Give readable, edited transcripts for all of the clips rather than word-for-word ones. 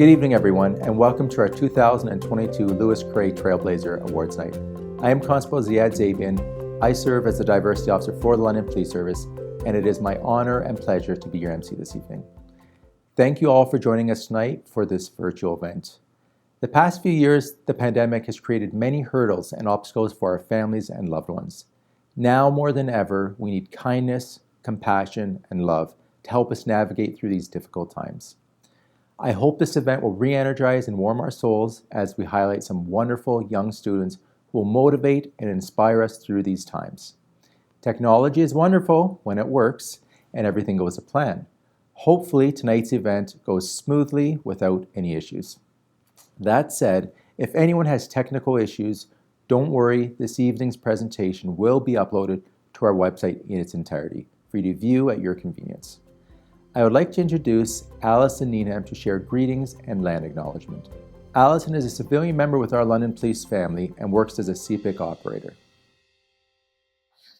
Good evening, everyone, and welcome to our 2022 Louis Coray Trailblazer Awards Night. I am Constable Ziad Zabian. I serve as the Diversity Officer for the London Police Service, and it is my honor and pleasure to be your MC this evening. Thank you all for joining us tonight for this virtual event. The past few years, the pandemic has created many hurdles and obstacles for our families and loved ones. Now more than ever, we need kindness, compassion, and love to help us navigate through these difficult times. I hope this event will re-energize and warm our souls as we highlight some wonderful young students who will motivate and inspire us through these times. Technology is wonderful when it works and everything goes to plan. Hopefully tonight's event goes smoothly without any issues. That said, if anyone has technical issues, don't worry, this evening's presentation will be uploaded to our website in its entirety for you to view at your convenience. I would like to introduce Alison Needham to share greetings and land acknowledgement. Alison is a civilian member with our London Police family and works as a CPIC operator.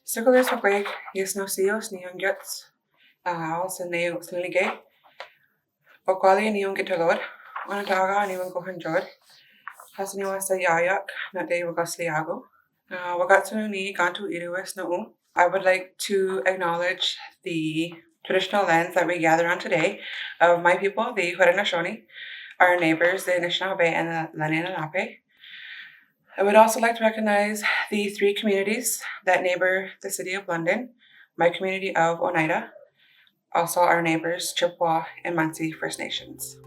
Circulars for break, yes no seos, neon jets, also neo sliligay. Vocali neon guitar, one taga, neon gohanjod. Has new as a yayak, not day wagasliago. Wagatsu ni gantu irues no. I would like to acknowledge the traditional lands that we gather on today of my people, the Haudenosaunee, our neighbors, the Anishinaabe and the Leninape. I would also like to recognize the three communities that neighbor the City of London, my community of Oneida, also our neighbors Chippewa and Munsee First Nations.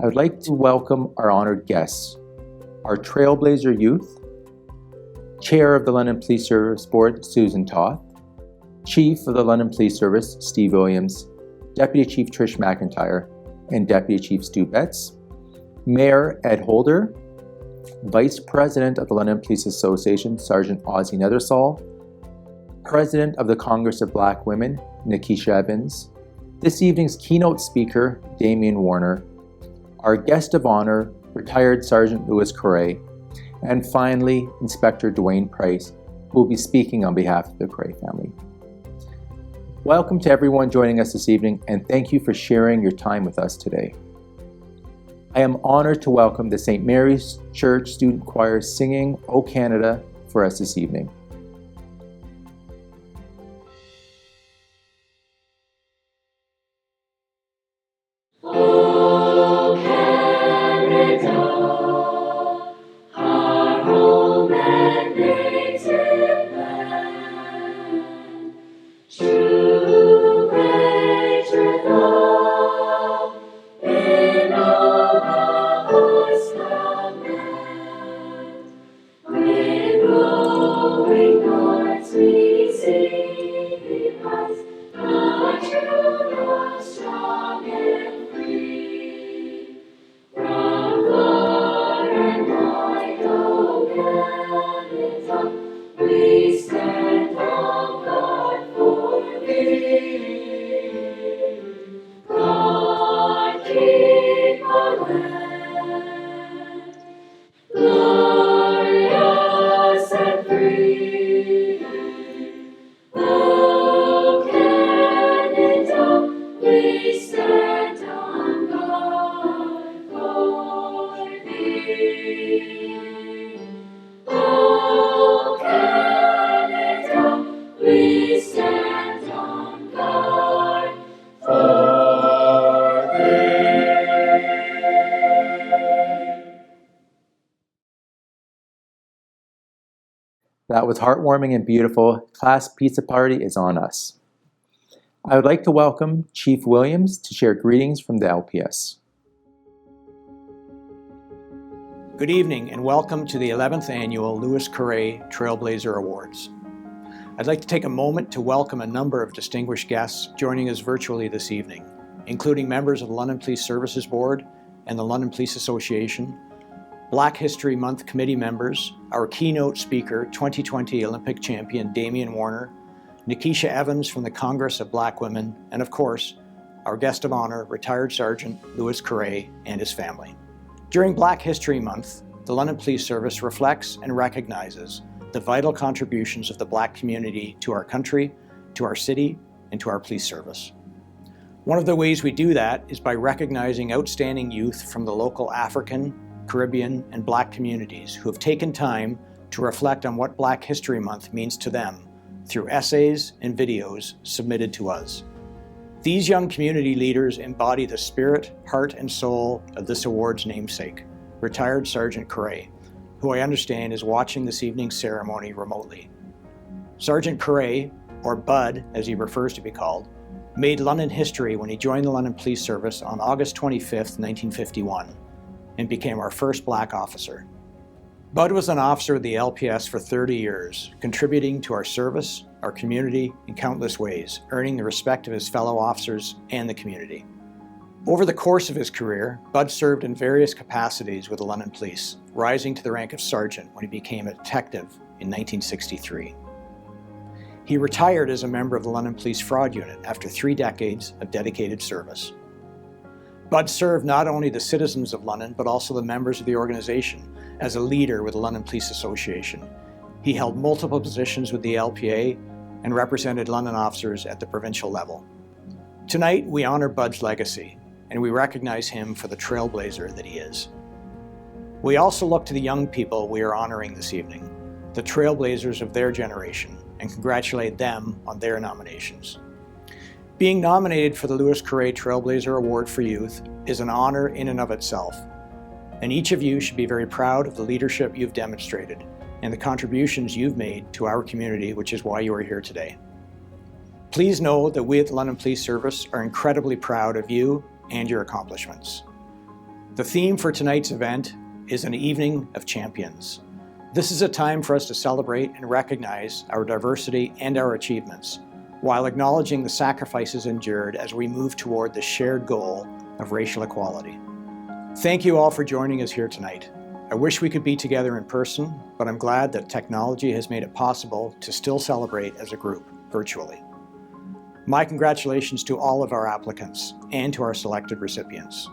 I would like to welcome our honored guests, our Trailblazer youth, Chair of the London Police Service Board, Susan Toth, Chief of the London Police Service, Steve Williams, Deputy Chief Trish McIntyre, and Deputy Chief Stu Betts, Mayor Ed Holder, Vice President of the London Police Association, Sergeant Ozzie Nethersall, President of the Congress of Black Women, Nikisha Evans, this evening's keynote speaker, Damien Warner, our guest of honor, retired Sergeant Louis Coray, and finally, Inspector Dwayne Price, who will be speaking on behalf of the Coray family. Welcome to everyone joining us this evening, and thank you for sharing your time with us today. I am honored to welcome the St. Mary's Church Student Choir singing O Canada for us this evening. That was heartwarming and beautiful. Class pizza party is on us. I would like to welcome Chief Williams to share greetings from the LPS. Good evening and welcome to the 11th Annual Louis Coray Trailblazer Awards. I'd like to take a moment to welcome a number of distinguished guests joining us virtually this evening, including members of the London Police Services Board and the London Police Association, Black History Month committee members, our keynote speaker, 2020 Olympic champion Damien Warner, Nikisha Evans from the Congress of Black Women, and of course, our guest of honor, retired Sergeant Louis Coray and his family. During Black History Month, the London Police Service reflects and recognizes the vital contributions of the Black community to our country, to our city, and to our police service. One of the ways we do that is by recognizing outstanding youth from the local African, Caribbean, and Black communities who have taken time to reflect on what Black History Month means to them through essays and videos submitted to us. These young community leaders embody the spirit, heart, and soul of this award's namesake, retired Sergeant Coray, who I understand is watching this evening's ceremony remotely. Sergeant Coray, or Bud as he prefers to be called, made London history when he joined the London Police Service on August 25, 1951, and became our first Black officer. Bud was an officer of the LPS for 30 years, contributing to our service, our community, in countless ways, earning the respect of his fellow officers and the community. Over the course of his career, Bud served in various capacities with the London Police, rising to the rank of sergeant when he became a detective in 1963. He retired as a member of the London Police Fraud Unit after 3 decades of dedicated service. Bud served not only the citizens of London, but also the members of the organization as a leader with the London Police Association. He held multiple positions with the LPA and represented London officers at the provincial level. Tonight, we honor Bud's legacy, and we recognize him for the trailblazer that he is. We also look to the young people we are honoring this evening, the trailblazers of their generation, and congratulate them on their nominations. Being nominated for the Louis Coray Trailblazer Award for Youth is an honor in and of itself, and each of you should be very proud of the leadership you've demonstrated and the contributions you've made to our community, which is why you are here today. Please know that we at the London Police Service are incredibly proud of you and your accomplishments. The theme for tonight's event is an evening of champions. This is a time for us to celebrate and recognize our diversity and our achievements, while acknowledging the sacrifices endured as we move toward the shared goal of racial equality. Thank you all for joining us here tonight. I wish we could be together in person, but I'm glad that technology has made it possible to still celebrate as a group virtually. My congratulations to all of our applicants and to our selected recipients.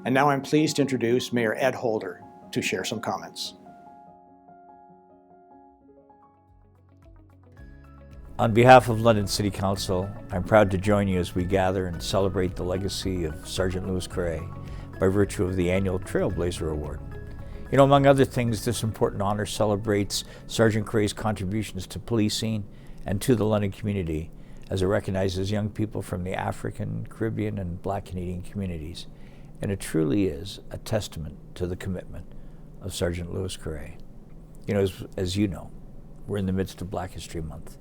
And now I'm pleased to introduce Mayor Ed Holder to share some comments. On behalf of London City Council, I'm proud to join you as we gather and celebrate the legacy of Sergeant Louis Coray by virtue of the annual Trailblazer Award. You know, among other things, this important honor celebrates Sergeant Coray's contributions to policing and to the London community, as it recognizes young people from the African, Caribbean, and Black Canadian communities. And it truly is a testament to the commitment of Sergeant Louis Coray. You know, as you know, we're in the midst of Black History Month.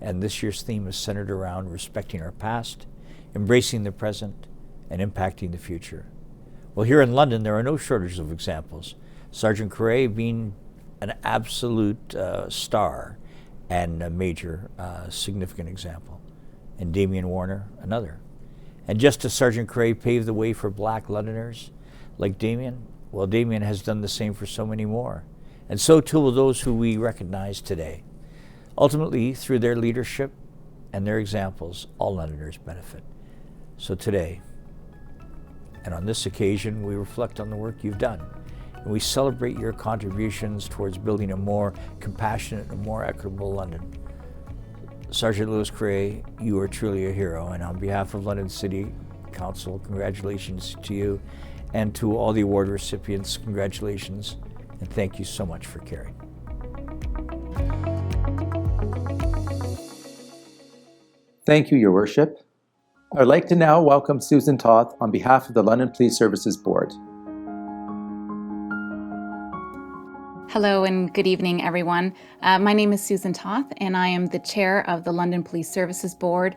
And this year's theme is centered around respecting our past, embracing the present, and impacting the future. Well, here in London, there are no shortage of examples. Sergeant Coray being an absolute star and a major significant example, and Damien Warner, another. And just as Sergeant Coray paved the way for Black Londoners like Damien, well, Damien has done the same for so many more. And so too will those who we recognize today. Ultimately, through their leadership and their examples, all Londoners benefit. So today, and on this occasion, we reflect on the work you've done, and we celebrate your contributions towards building a more compassionate and more equitable London. Sergeant Louis Coray, you are truly a hero, and on behalf of London City Council, congratulations to you, and to all the award recipients, congratulations, and thank you so much for caring. Thank you, Your Worship. I would like to now welcome Susan Toth on behalf of the London Police Services Board. Hello and good evening, everyone. My name is Susan Toth, and I am the chair of the London Police Services Board.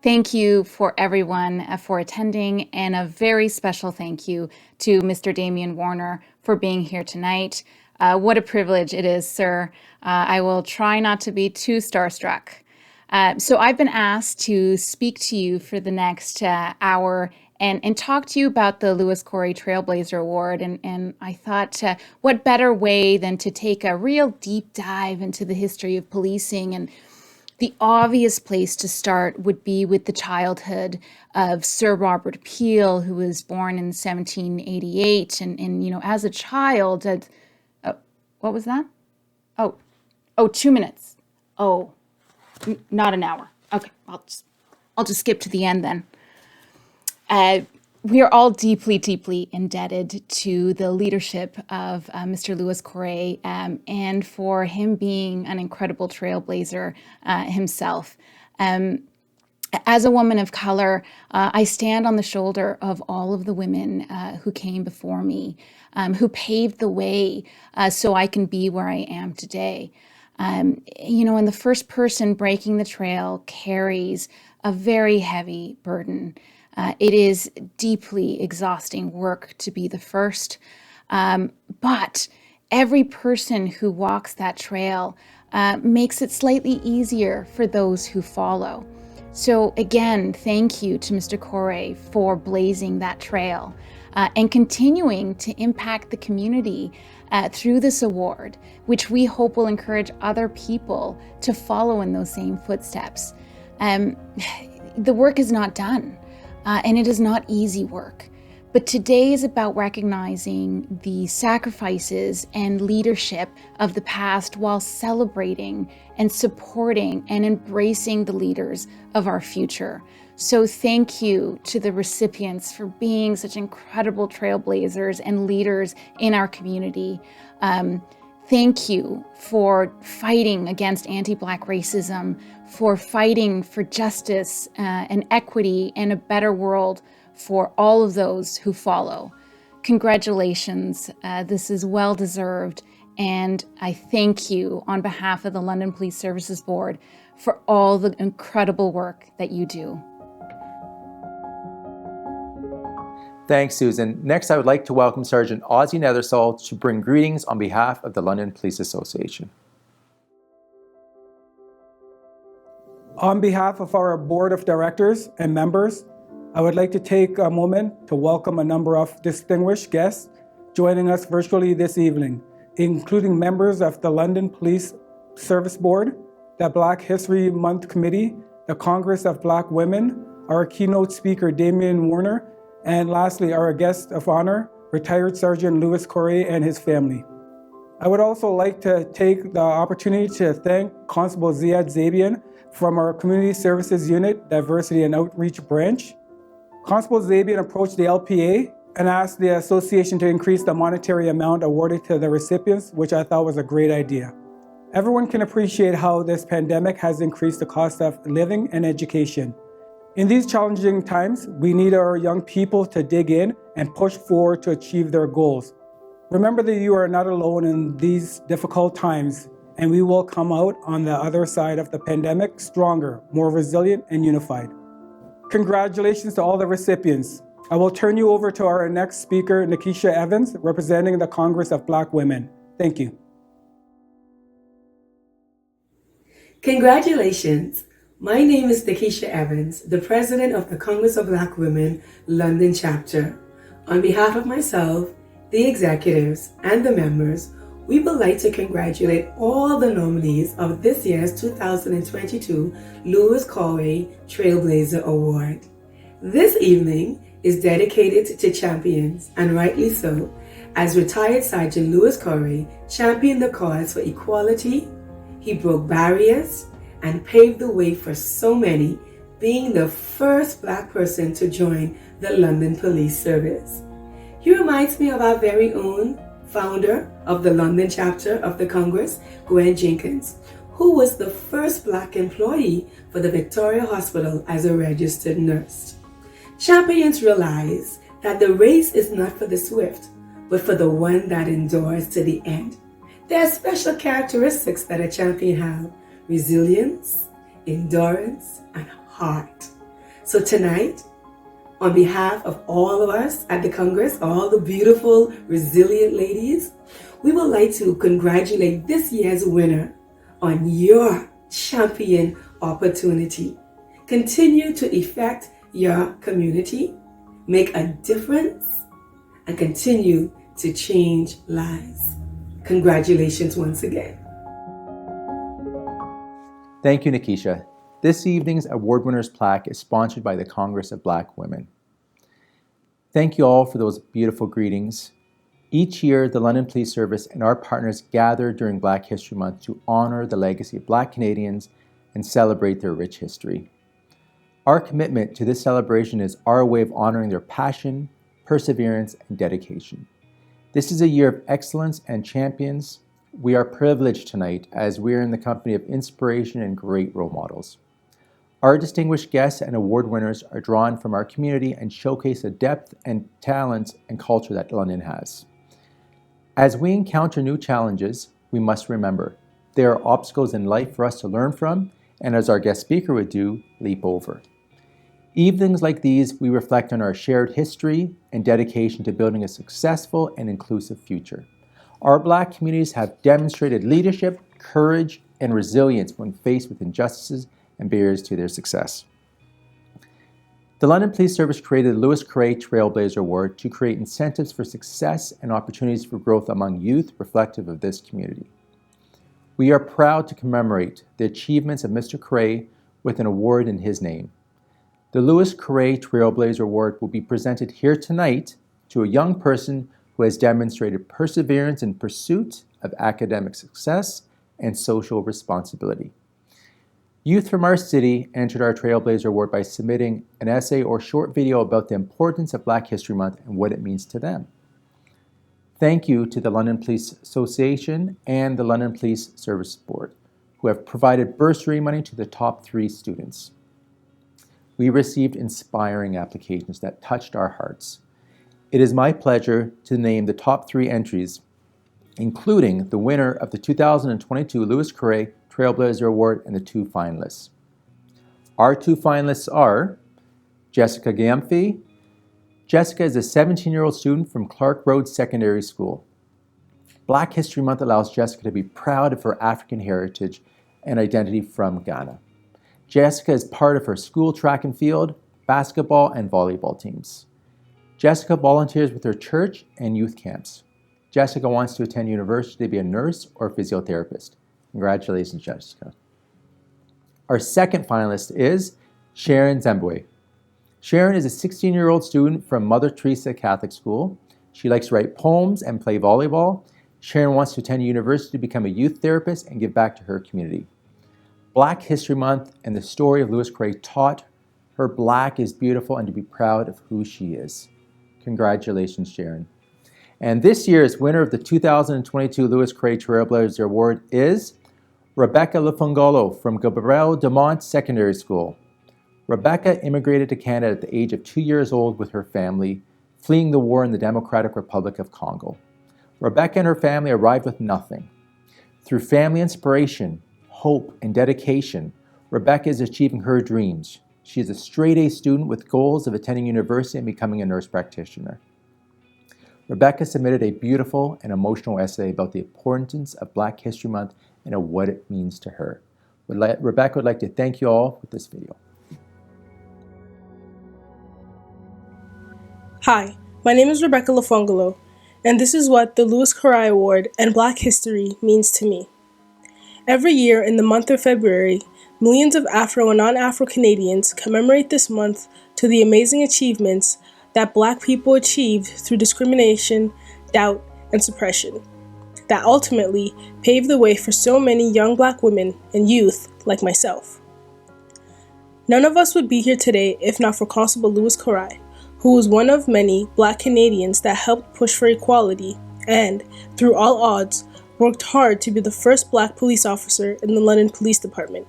Thank you for everyone for attending, and a very special thank you to Mr. Damien Warner for being here tonight. What a privilege it is, sir. I will try not to be too starstruck. So I've been asked to speak to you for the next hour and talk to you about the Louis Coray Trailblazer Award. And I thought, what better way than to take a real deep dive into the history of policing. And the obvious place to start would be with the childhood of Sir Robert Peel, who was born in 1788. And you know, as a child, what was that? Oh, 2 minutes. Oh. Not an hour. Okay, I'll just skip to the end then. We are all deeply, deeply indebted to the leadership of Mr. Louis Coray and for him being an incredible trailblazer himself. As a woman of color, I stand on the shoulder of all of the women who came before me, who paved the way so I can be where I am today. And the first person breaking the trail carries a very heavy burden. It is deeply exhausting work to be the first, but every person who walks that trail makes it slightly easier for those who follow. So again, thank you to Mr. Coray for blazing that trail and continuing to impact the community through this award, which we hope will encourage other people to follow in those same footsteps. The work is not done. And it is not easy work. But today is about recognizing the sacrifices and leadership of the past while celebrating and supporting and embracing the leaders of our future. So thank you to the recipients for being such incredible trailblazers and leaders in our community. Thank you for fighting against anti-Black racism, for fighting for justice and equity and a better world for all of those who follow. Congratulations, this is well deserved, and I thank you on behalf of the London Police Services Board for all the incredible work that you do. Thanks, Susan. Next, I would like to welcome Sergeant Ozzie Nethersall to bring greetings on behalf of the London Police Association. On behalf of our Board of Directors and members, I would like to take a moment to welcome a number of distinguished guests joining us virtually this evening, including members of the London Police Service Board, the Black History Month Committee, the Congress of Black Women, our keynote speaker, Damian Warner, and lastly, our guest of honor, retired Sergeant Louis Coray and his family. I would also like to take the opportunity to thank Constable Ziad Zabian from our Community Services Unit, Diversity and Outreach Branch. Constable Zabian approached the LPA and asked the association to increase the monetary amount awarded to the recipients, which I thought was a great idea. Everyone can appreciate how this pandemic has increased the cost of living and education. In these challenging times, we need our young people to dig in and push forward to achieve their goals. Remember that you are not alone in these difficult times, and we will come out on the other side of the pandemic stronger, more resilient, and unified. Congratulations to all the recipients. I will turn you over to our next speaker, Nikisha Evans, representing the Congress of Black Women. Thank you. Congratulations. My name is Nikisha Evans, the President of the Congress of Black Women, London Chapter. On behalf of myself, the executives, and the members, we would like to congratulate all the nominees of this year's 2022 Louis Coray Trailblazer Award. This evening is dedicated to champions, and rightly so, as retired Sergeant Louis Coray championed the cause for equality. He broke barriers and paved the way for so many, being the first Black person to join the London Police Service. He reminds me of our very own founder of the London chapter of the Congress, Gwen Jenkins, who was the first Black employee for the Victoria Hospital as a registered nurse. Champions realize that the race is not for the swift, but for the one that endures to the end. There are special characteristics that a champion has: resilience, endurance, and heart. So tonight, on behalf of all of us at the Congress, all the beautiful, resilient ladies, we would like to congratulate this year's winner on your champion opportunity. Continue to affect your community, make a difference, and continue to change lives. Congratulations once again. Thank you, Nikisha. This evening's award winners plaque is sponsored by the Congress of Black Women. Thank you all for those beautiful greetings. Each year, the London Police Service and our partners gather during Black History Month to honor the legacy of Black Canadians and celebrate their rich history. Our commitment to this celebration is our way of honoring their passion, perseverance, and dedication. This is a year of excellence and champions. We are privileged tonight as we are in the company of inspiration and great role models. Our distinguished guests and award winners are drawn from our community and showcase the depth and talent and culture that London has. As we encounter new challenges, we must remember there are obstacles in life for us to learn from, and as our guest speaker would do, leap over. Evenings like these, we reflect on our shared history and dedication to building a successful and inclusive future. Our Black communities have demonstrated leadership, courage, and resilience when faced with injustices and barriers to their success. The London Police Service created the Lewis Coray Trailblazer Award to create incentives for success and opportunities for growth among youth reflective of this community. We are proud to commemorate the achievements of Mr. Coray with an award in his name. The Lewis Coray Trailblazer Award will be presented here tonight to a young person who has demonstrated perseverance in pursuit of academic success and social responsibility. Youth from our city entered our Trailblazer Award by submitting an essay or short video about the importance of Black History Month and what it means to them. Thank you to the London Police Association and the London Police Service Board, who have provided bursary money to the top 3 students. We received inspiring applications that touched our hearts. It is my pleasure to name the top 3 entries, including the winner of the 2022 Lewis Coray Trailblazer Award and the 2 finalists. Our 2 finalists are Jessica Gamfi. Jessica is a 17-year-old student from Clark Road Secondary School. Black History Month allows Jessica to be proud of her African heritage and identity from Ghana. Jessica is part of her school track and field, basketball, and volleyball teams. Jessica volunteers with her church and youth camps. Jessica wants to attend university to be a nurse or physiotherapist. Congratulations, Jessica. Our second finalist is Sharon Zembwe. Sharon is a 16-year-old student from Mother Teresa Catholic School. She likes to write poems and play volleyball. Sharon wants to attend university to become a youth therapist and give back to her community. Black History Month and the story of Lewis Coray taught her Black is beautiful and to be proud of who she is. Congratulations, Sharon. And this year's winner of the 2022 Lewis Coray Trailblazer Award is Rebecca Lafungolo from Gabriel Demont Secondary School. Rebecca immigrated to Canada at the age of 2 years old with her family, fleeing the war in the Democratic Republic of Congo. Rebecca and her family arrived with nothing. Through family inspiration, hope, and dedication, Rebecca is achieving her dreams. She is a straight-A student with goals of attending university and becoming a nurse practitioner. Rebecca submitted a beautiful and emotional essay about the importance of Black History Month and of what it means to her. Rebecca would like to thank you all with this video. Hi, my name is Rebecca Lafungolo, and this is what the Lewis Coray Award and Black History means to me. Every year in the month of February, millions of Afro and non-Afro Canadians commemorate this month to the amazing achievements that Black people achieved through discrimination, doubt, and suppression, that ultimately paved the way for so many young Black women and youth like myself. None of us would be here today if not for Constable Lewis Coray, who was one of many Black Canadians that helped push for equality and, through all odds, worked hard to be the first Black police officer in the London Police Department.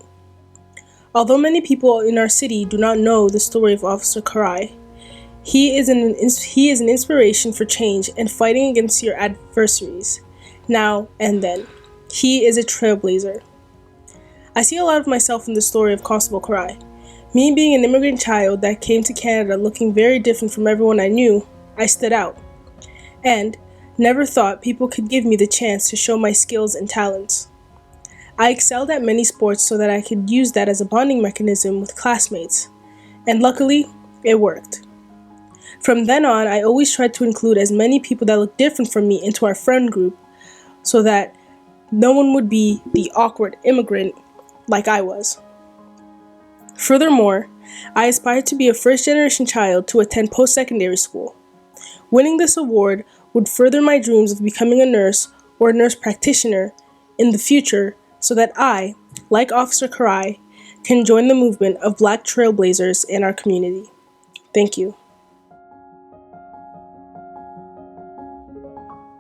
Although many people in our city do not know the story of Officer Coray, he is an inspiration for change and fighting against your adversaries, now and then. He is a trailblazer. I see a lot of myself in the story of Constable Coray. Me being an immigrant child that came to Canada looking very different from everyone I knew, I stood out. And never thought people could give me the chance to show my skills and talents. I excelled at many sports so that I could use that as a bonding mechanism with classmates, and luckily, it worked. From then on, I always tried to include as many people that looked different from me into our friend group so that no one would be the awkward immigrant like I was. Furthermore, I aspired to be a first-generation child to attend post-secondary school. Winning this award would further my dreams of becoming a nurse or a nurse practitioner in the future so that I, like Officer Coray, can join the movement of Black Trailblazers in our community. Thank you.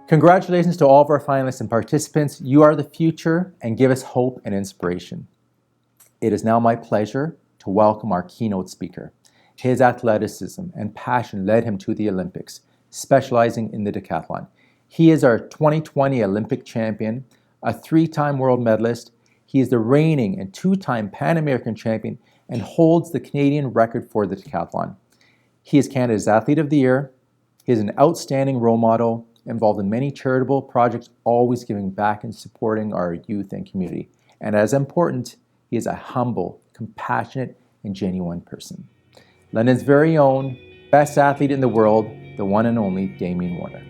Congratulations to all of our finalists and participants. You are the future and give us hope and inspiration. It is now my pleasure to welcome our keynote speaker. His athleticism and passion led him to the Olympics, specializing in the decathlon. He is our 2020 Olympic champion, a 3-time world medalist. He is the reigning and 2-time Pan American champion and holds the Canadian record for the decathlon. He is Canada's Athlete of the Year. He is an outstanding role model, involved in many charitable projects, always giving back and supporting our youth and community. And as important, he is a humble, compassionate, and genuine person. London's very own best athlete in the world, the one and only Damien Warner.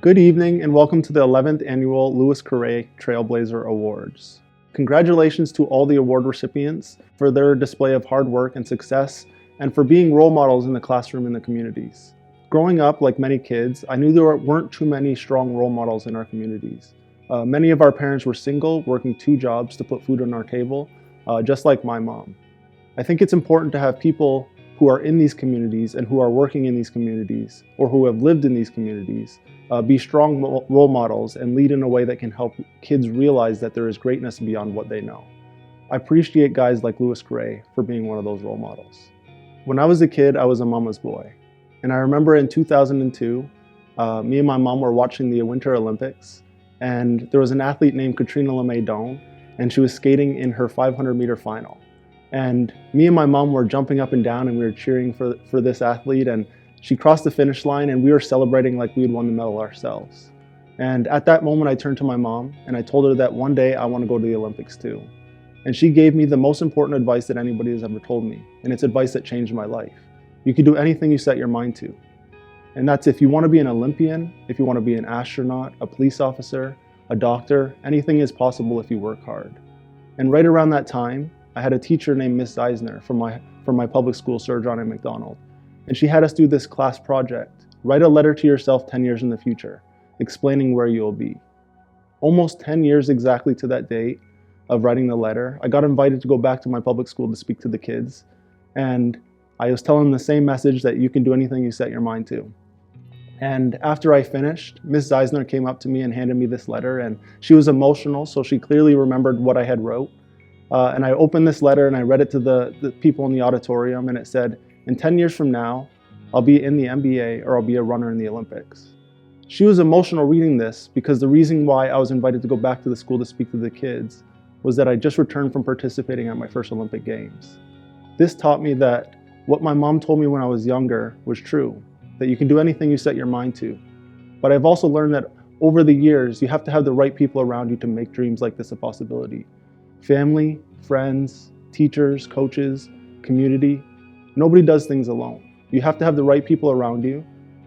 Good evening and welcome to the 11th Annual Louis Coray Trailblazer Awards. Congratulations to all the award recipients for their display of hard work and success and for being role models in the classroom and the communities. Growing up, like many kids, I knew there weren't too many strong role models in our communities. Many of our parents were single, working 2 jobs to put food on our table, just like my mom. I think it's important to have people who are in these communities and who are working in these communities or who have lived in these communities be strong role models and lead in a way that can help kids realize that there is greatness beyond what they know. I appreciate guys like Louis Coray for being one of those role models. When I was a kid, I was a mama's boy. And I remember in 2002, me and my mom were watching the Winter Olympics, and there was an athlete named Katrina LeMay-Doan, and she was skating in her 500-meter final. And me and my mom were jumping up and down, and we were cheering for this athlete, and she crossed the finish line, and we were celebrating like we had won the medal ourselves. And at that moment, I turned to my mom, and I told her that one day I want to go to the Olympics too. And she gave me the most important advice that anybody has ever told me, and it's advice that changed my life. You can do anything you set your mind to. And that's if you want to be an Olympian, if you want to be an astronaut, a police officer, a doctor, anything is possible if you work hard. And right around that time, I had a teacher named Miss Eisner from my public school, Sir John A. Macdonald. And she had us do this class project, write a letter to yourself 10 years in the future, explaining where you'll be. Almost 10 years exactly to that date of writing the letter, I got invited to go back to my public school to speak to the kids. And I was telling them the same message that you can do anything you set your mind to. And after I finished, Ms. Eisner came up to me and handed me this letter, and she was emotional, so she clearly remembered what I had wrote. And I opened this letter and I read it to the people in the auditorium, and it said, in 10 years from now, I'll be in the NBA or I'll be a runner in the Olympics. She was emotional reading this because the reason why I was invited to go back to the school to speak to the kids was that I just returned from participating at my first Olympic Games. This taught me that what my mom told me when I was younger was true, that you can do anything you set your mind to. But I've also learned that over the years, you have to have the right people around you to make dreams like this a possibility. Family, friends, teachers, coaches, community. Nobody does things alone. You have to have the right people around you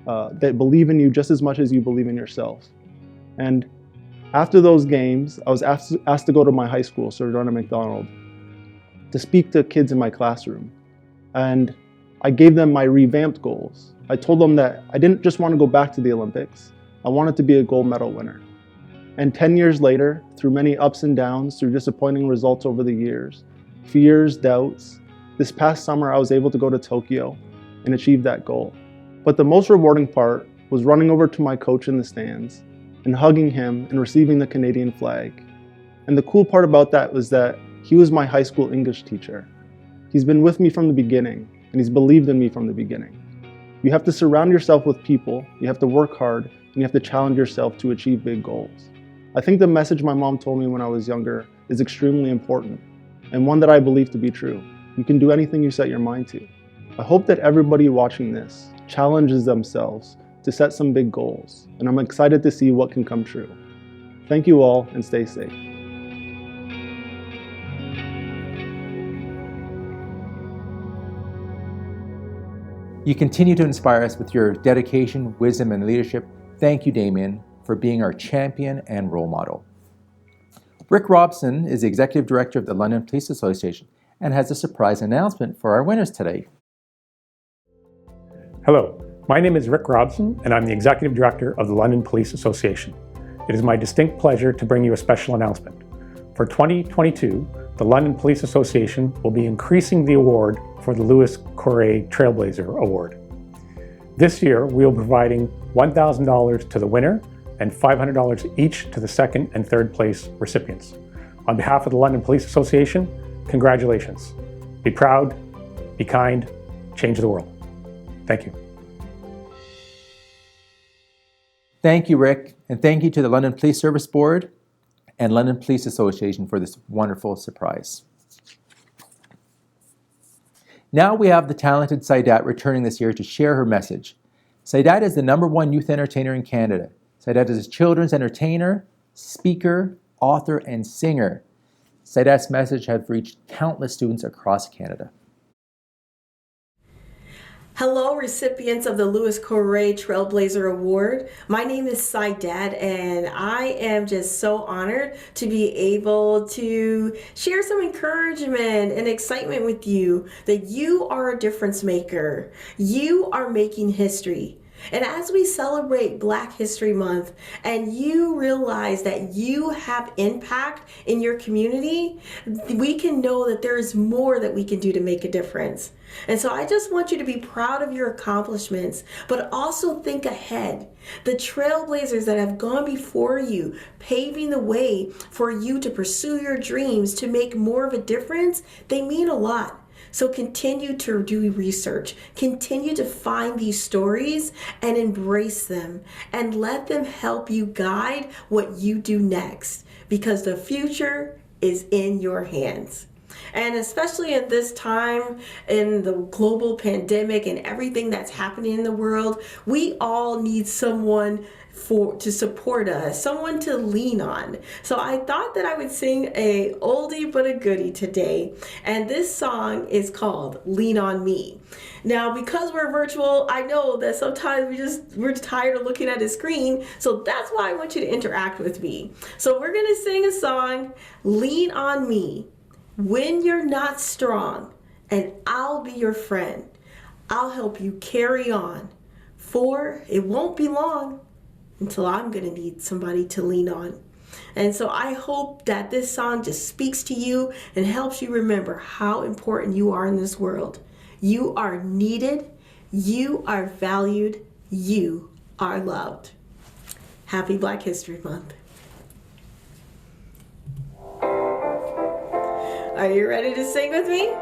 that believe in you just as much as you believe in yourself. And after those games, I was asked to go to my high school, Sir John A. Macdonald, to speak to kids in my classroom. And I gave them my revamped goals. I told them that I didn't just want to go back to the Olympics. I wanted to be a gold medal winner. And 10 years later, through many ups and downs, through disappointing results over the years, fears, doubts, this past summer I was able to go to Tokyo and achieve that goal. But the most rewarding part was running over to my coach in the stands and hugging him and receiving the Canadian flag. And the cool part about that was that he was my high school English teacher. He's been with me from the beginning, and he's believed in me from the beginning. You have to surround yourself with people, you have to work hard, and you have to challenge yourself to achieve big goals. I think the message my mom told me when I was younger is extremely important, and one that I believe to be true. You can do anything you set your mind to. I hope that everybody watching this challenges themselves to set some big goals, and I'm excited to see what can come true. Thank you all, and stay safe. You continue to inspire us with your dedication, wisdom, and leadership. Thank you, Damien, for being our champion and role model. Rick Robson is the Executive Director of the London Police Association and has a surprise announcement for our winners today. Hello, my name is Rick Robson, and I'm the Executive Director of the London Police Association. It is my distinct pleasure to bring you a special announcement. For 2022, the London Police Association will be increasing the award for the Louis Coray Trailblazer Award. This year, we will be providing $1,000 to the winner and $500 each to the second and third place recipients. On behalf of the London Police Association, congratulations. Be proud, be kind, change the world. Thank you. Thank you, Rick, and thank you to the London Police Service Board and London Police Association for this wonderful surprise. Now we have the talented Saidat returning this year to share her message. Saidat is the #1 youth entertainer in Canada. Saidat is a children's entertainer, speaker, author, and singer. Saidat's message has reached countless students across Canada. Hello, recipients of the Louis Coray Trailblazer Award. My name is Saidat, and I am just so honored to be able to share some encouragement and excitement with you that you are a difference maker. You are making history. And as we celebrate Black History Month and you realize that you have impact in your community, we can know that there is more that we can do to make a difference. And so I just want you to be proud of your accomplishments, but also think ahead. The trailblazers that have gone before you, paving the way for you to pursue your dreams, to make more of a difference, they mean a lot. So continue to do research, continue to find these stories and embrace them and let them help you guide what you do next, because the future is in your hands. And especially at this time in the global pandemic and everything that's happening in the world, we all need someone to support us, someone to lean on. So I thought that I would sing a oldie but a goodie today, and this song is called Lean on Me. Now, because we're virtual, I know that sometimes we're tired of looking at a screen, so that's why I want you to interact with me. So we're gonna sing a song, Lean on Me, when you're not strong, and I'll be your friend. I'll help you carry on, for it won't be long until I'm gonna need somebody to lean on. And so I hope that this song just speaks to you and helps you remember how important you are in this world. You are needed, you are valued, you are loved. Happy Black History Month. Are you ready to sing with me?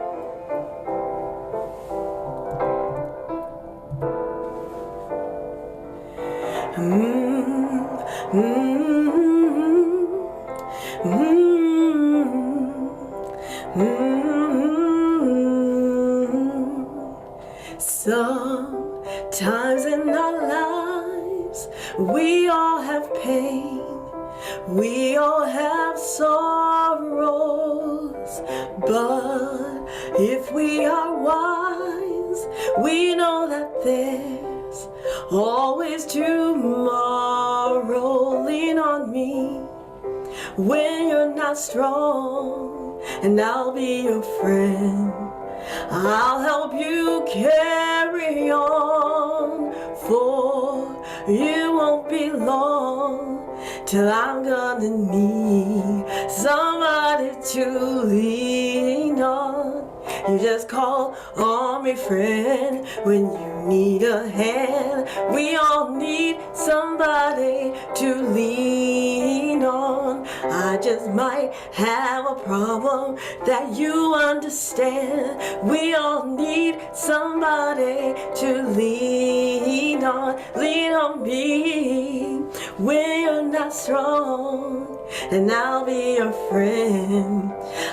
Sometimes in our lives we all have pain, we all have sorrows, but if we are wise, we know that there's always tomorrow. Lean on me when you're not strong, and I'll be your friend. I'll help you carry on, for you won't be long till I'm gonna need somebody to lean on. You just call on me, friend, when you need a hand. We all need somebody to lean on. I just might have a problem that you understand. We all need somebody to lean on. Lean on me when you're not strong, and I'll be your friend.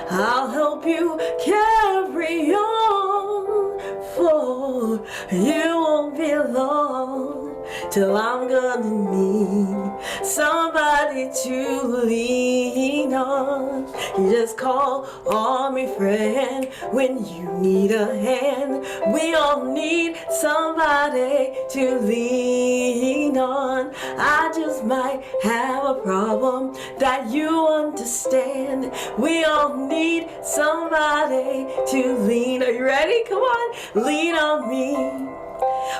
I'll help you carry on, for you won't be long till I'm gonna need somebody to lean on. You just call on me, friend, when you need a hand. We all need somebody to lean on. I just might have a problem that you understand. We all need somebody to lean. Are you ready? Come on, lean on me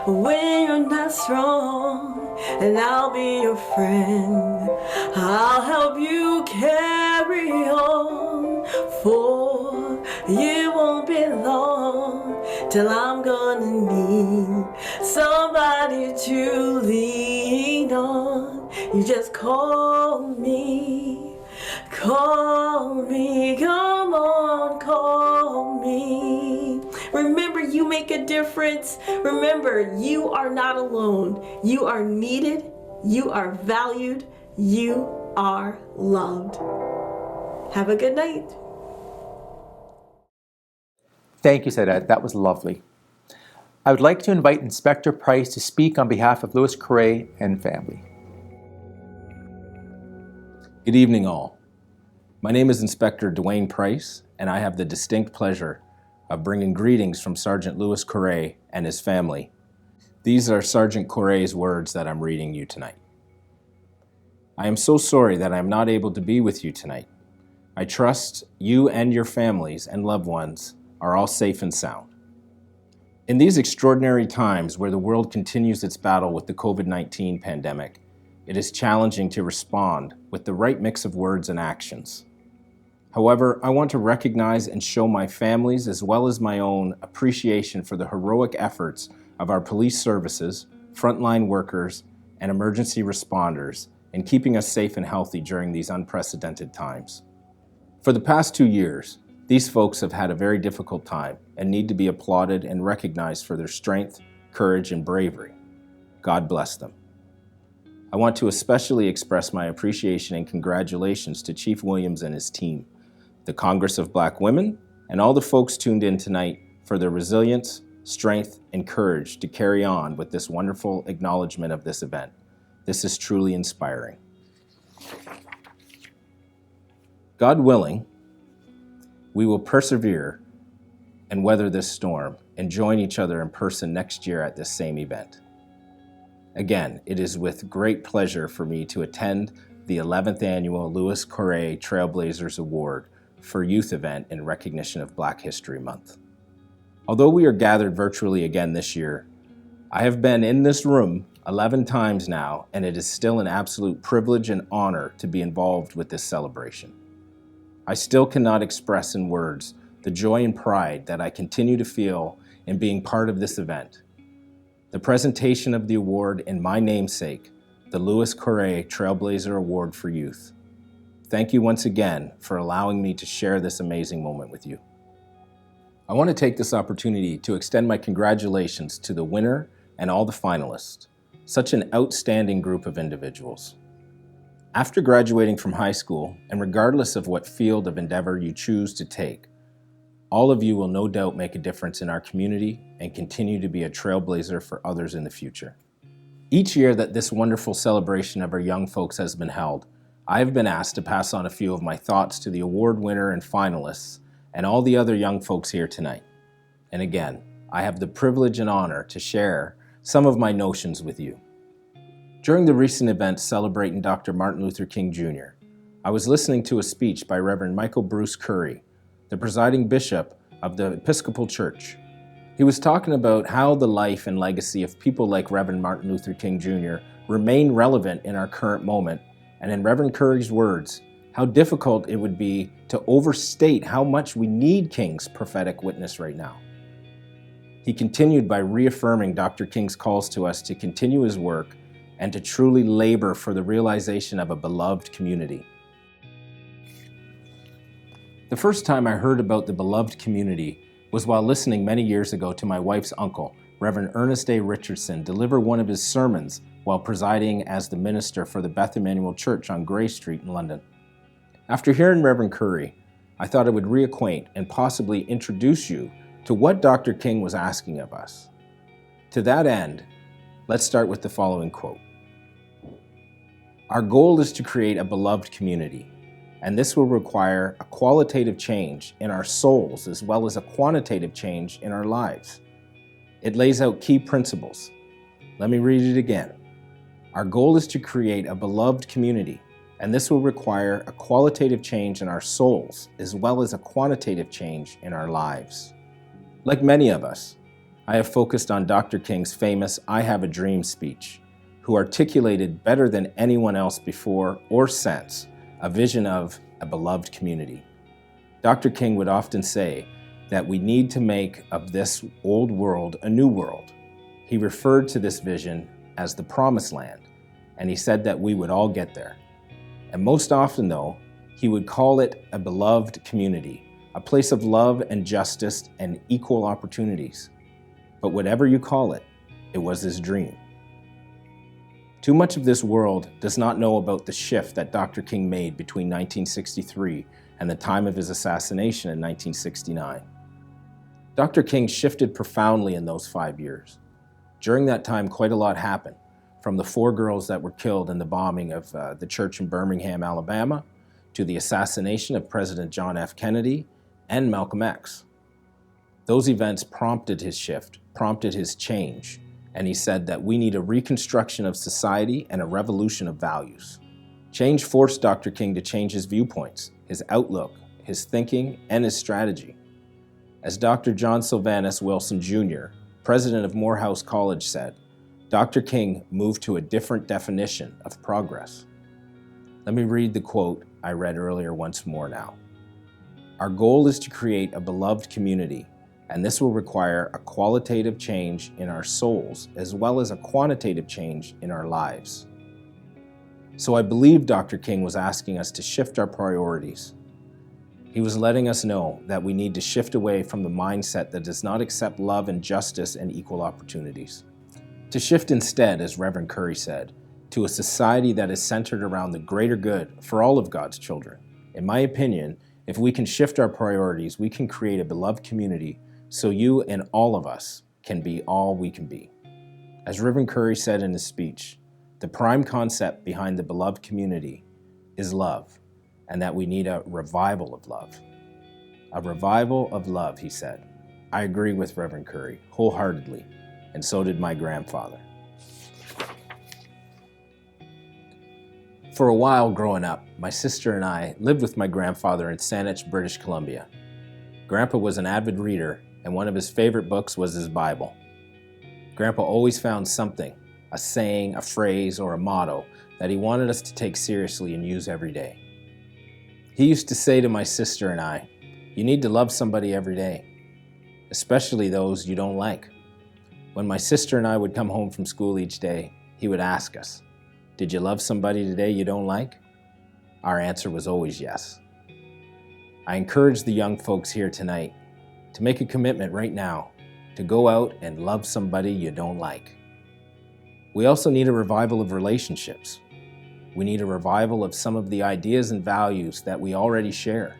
when you're not strong, and I'll be your friend. I'll help you carry on, for you won't be long till I'm gonna need somebody to lean on. You just call me, come on, call me. Remember, you make a difference. Remember, you are not alone. You are needed, you are valued, you are loved. Have a good night. Thank you, Sadat. That was lovely. I would like to invite Inspector Price to speak on behalf of Louis Coray and family. Good evening, all. My name is Inspector Dwayne Price, and I have the distinct pleasure of bringing greetings from Sergeant Louis Coray and his family. These are Sergeant Coray's words that I'm reading you tonight. I am so sorry that I am not able to be with you tonight. I trust you and your families and loved ones are all safe and sound. In these extraordinary times where the world continues its battle with the COVID-19 pandemic, it is challenging to respond with the right mix of words and actions. However, I want to recognize and show my family's as well as my own appreciation for the heroic efforts of our police services, frontline workers, and emergency responders in keeping us safe and healthy during these unprecedented times. For the past 2 years, these folks have had a very difficult time and need to be applauded and recognized for their strength, courage, and bravery. God bless them. I want to especially express my appreciation and congratulations to Chief Williams and his team, the Congress of Black Women, and all the folks tuned in tonight for their resilience, strength, and courage to carry on with this wonderful acknowledgement of this event. This is truly inspiring. God willing, we will persevere and weather this storm and join each other in person next year at this same event. Again, it is with great pleasure for me to attend the 11th Annual Louis Coray Trailblazers Award for Youth event in recognition of Black History Month. Although we are gathered virtually again this year, I have been in this room 11 times now, and it is still an absolute privilege and honor to be involved with this celebration. I still cannot express in words the joy and pride that I continue to feel in being part of this event. The presentation of the award in my namesake, the Louis Coray Trailblazer Award for Youth. Thank you once again for allowing me to share this amazing moment with you. I want to take this opportunity to extend my congratulations to the winner and all the finalists. Such an outstanding group of individuals. After graduating from high school, and regardless of what field of endeavor you choose to take, all of you will no doubt make a difference in our community and continue to be a trailblazer for others in the future. Each year that this wonderful celebration of our young folks has been held, I have been asked to pass on a few of my thoughts to the award winner and finalists and all the other young folks here tonight. And again, I have the privilege and honor to share some of my notions with you. During the recent event celebrating Dr. Martin Luther King Jr., I was listening to a speech by Reverend Michael Bruce Coray, the presiding bishop of the Episcopal Church. He was talking about how the life and legacy of people like Reverend Martin Luther King Jr. remain relevant in our current moment, and in Reverend Curry's words, how difficult it would be to overstate how much we need King's prophetic witness right now. He continued by reaffirming Dr. King's calls to us to continue his work and to truly labor for the realization of a beloved community. The first time I heard about the beloved community was while listening many years ago to my wife's uncle, Reverend Ernest A. Richardson, deliver one of his sermons while presiding as the minister for the Beth Emmanuel Church on Grey Street in London. After hearing Reverend Coray, I thought I would reacquaint and possibly introduce you to what Dr. King was asking of us. To that end, let's start with the following quote. Our goal is to create a beloved community, and this will require a qualitative change in our souls as well as a quantitative change in our lives. It lays out key principles. Let me read it again. Our goal is to create a beloved community, and this will require a qualitative change in our souls as well as a quantitative change in our lives. Like many of us, I have focused on Dr. King's famous I Have a Dream speech, who articulated better than anyone else before or since a vision of a beloved community. Dr. King would often say that we need to make of this old world a new world. He referred to this vision as the promised land, and he said that we would all get there. And most often, though, he would call it a beloved community, a place of love and justice and equal opportunities. But whatever you call it, it was his dream. Too much of this world does not know about the shift that Dr. King made between 1963 and the time of his assassination in 1969. Dr. King shifted profoundly in those 5 years. During that time, quite a lot happened, from the 4 girls that were killed in the bombing of the church in Birmingham, Alabama, to the assassination of President John F. Kennedy and Malcolm X. Those events prompted his shift, prompted his change, and he said that we need a reconstruction of society and a revolution of values. Change forced Dr. King to change his viewpoints, his outlook, his thinking, and his strategy. As Dr. John Sylvanus Wilson Jr., president of Morehouse College, said, Dr. King moved to a different definition of progress. Let me read the quote I read earlier once more now. Our goal is to create a beloved community, and this will require a qualitative change in our souls as well as a quantitative change in our lives. So I believe Dr. King was asking us to shift our priorities. He was letting us know that we need to shift away from the mindset that does not accept love and justice and equal opportunities. To shift instead, as Reverend Coray said, to a society that is centered around the greater good for all of God's children. In my opinion, if we can shift our priorities, we can create a beloved community so you and all of us can be all we can be. As Reverend Coray said in his speech, the prime concept behind the beloved community is love, and that we need a revival of love. A revival of love, he said. I agree with Reverend Coray wholeheartedly, and so did my grandfather. For a while growing up, my sister and I lived with my grandfather in Saanich, British Columbia. Grandpa was an avid reader, and one of his favorite books was his Bible. Grandpa always found something, a saying, a phrase, or a motto that he wanted us to take seriously and use every day. He used to say to my sister and I, you need to love somebody every day, especially those you don't like. When my sister and I would come home from school each day, he would ask us, did you love somebody today you don't like? Our answer was always yes. I encourage the young folks here tonight to make a commitment right now to go out and love somebody you don't like. We also need a revival of relationships. We need a revival of some of the ideas and values that we already share.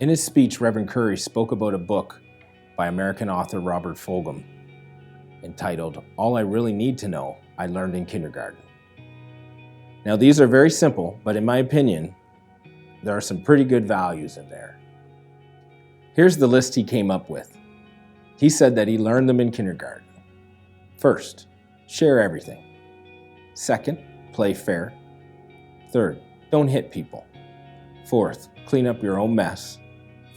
In his speech, Reverend Coray spoke about a book by American author Robert Fulghum entitled, All I Really Need to Know I Learned in Kindergarten. Now, these are very simple, but in my opinion, there are some pretty good values in there. Here's the list he came up with. He said that he learned them in kindergarten. First, share everything. Second, play fair. Third, don't hit people. Fourth, clean up your own mess.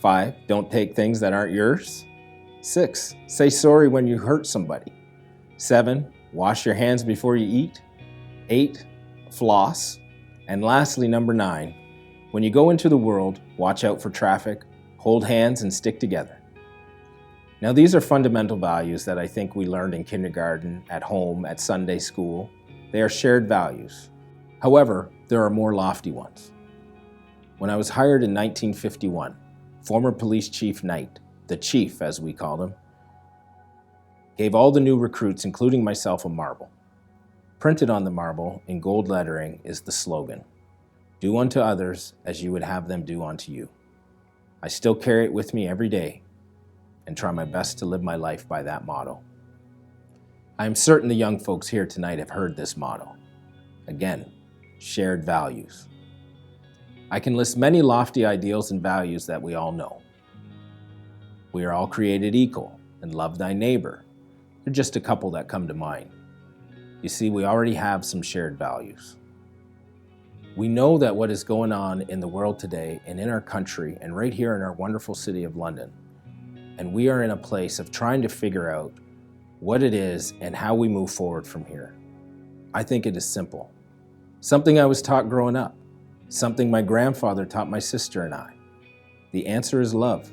5, don't take things that aren't yours. 6, say sorry when you hurt somebody. 7, wash your hands before you eat. 8, floss. And lastly, number 9, when you go into the world, watch out for traffic, hold hands, and stick together. Now, these are fundamental values that I think we learned in kindergarten, at home, at Sunday school. They are shared values. However, there are more lofty ones. When I was hired in 1951, former Police Chief Knight, the Chief as we called him, gave all the new recruits, including myself, a marble. Printed on the marble in gold lettering is the slogan, do unto others as you would have them do unto you. I still carry it with me every day and try my best to live my life by that motto. I am certain the young folks here tonight have heard this motto. Again, shared values. I can list many lofty ideals and values that we all know. We are all created equal and love thy neighbor. They're just a couple that come to mind. You see, we already have some shared values. We know that what is going on in the world today and in our country and right here in our wonderful city of London, and we are in a place of trying to figure out what it is and how we move forward from here. I think it is simple. Something I was taught growing up, something my grandfather taught my sister and I. The answer is love.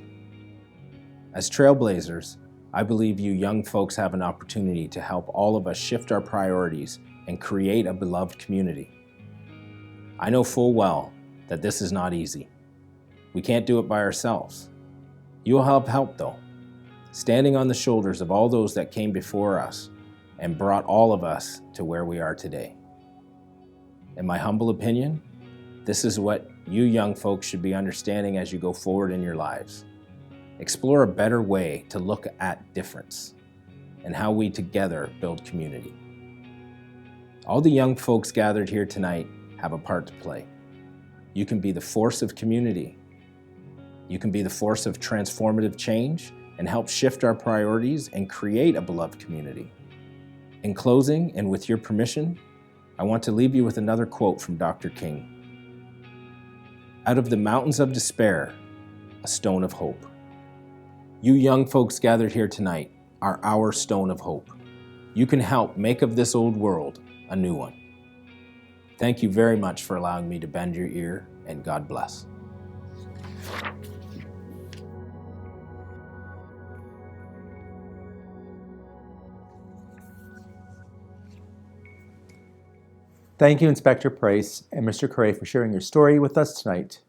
As trailblazers, I believe you young folks have an opportunity to help all of us shift our priorities and create a beloved community. I know full well that this is not easy. We can't do it by ourselves. You will have help though, standing on the shoulders of all those that came before us and brought all of us to where we are today. In my humble opinion, this is what you young folks should be understanding as you go forward in your lives. Explore a better way to look at difference and how we together build community. All the young folks gathered here tonight have a part to play. You can be the force of community. You can be the force of transformative change and help shift our priorities and create a beloved community. In closing, and with your permission, I want to leave you with another quote from Dr. King. Out of the mountains of despair, a stone of hope. You young folks gathered here tonight are our stone of hope. You can help make of this old world a new one. Thank you very much for allowing me to bend your ear, and God bless. Thank you, Inspector Price and Mr. Coray, for sharing your story with us tonight.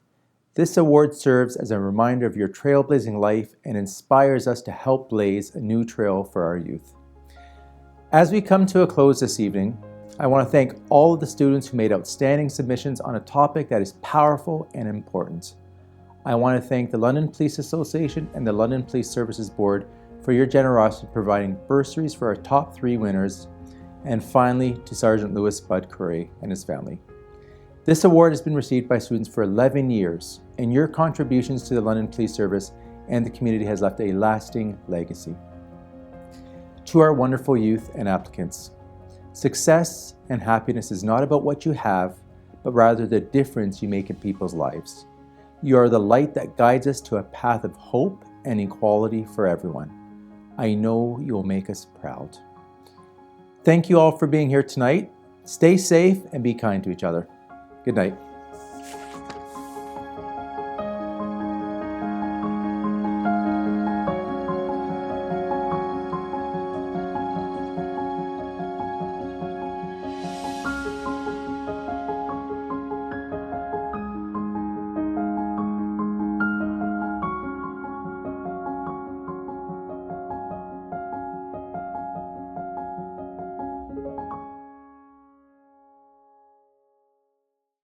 This award serves as a reminder of your trailblazing life and inspires us to help blaze a new trail for our youth. As we come to a close this evening, I want to thank all of the students who made outstanding submissions on a topic that is powerful and important. I want to thank the London Police Association and the London Police Services Board for your generosity in providing bursaries for our top 3 winners, and finally to Sergeant Louis Bud Coray and his family. This award has been received by students for 11 years, and your contributions to the London Police Service and the community has left a lasting legacy. To our wonderful youth and applicants, success and happiness is not about what you have, but rather the difference you make in people's lives. You are the light that guides us to a path of hope and equality for everyone. I know you will make us proud. Thank you all for being here tonight. Stay safe and be kind to each other. Good night.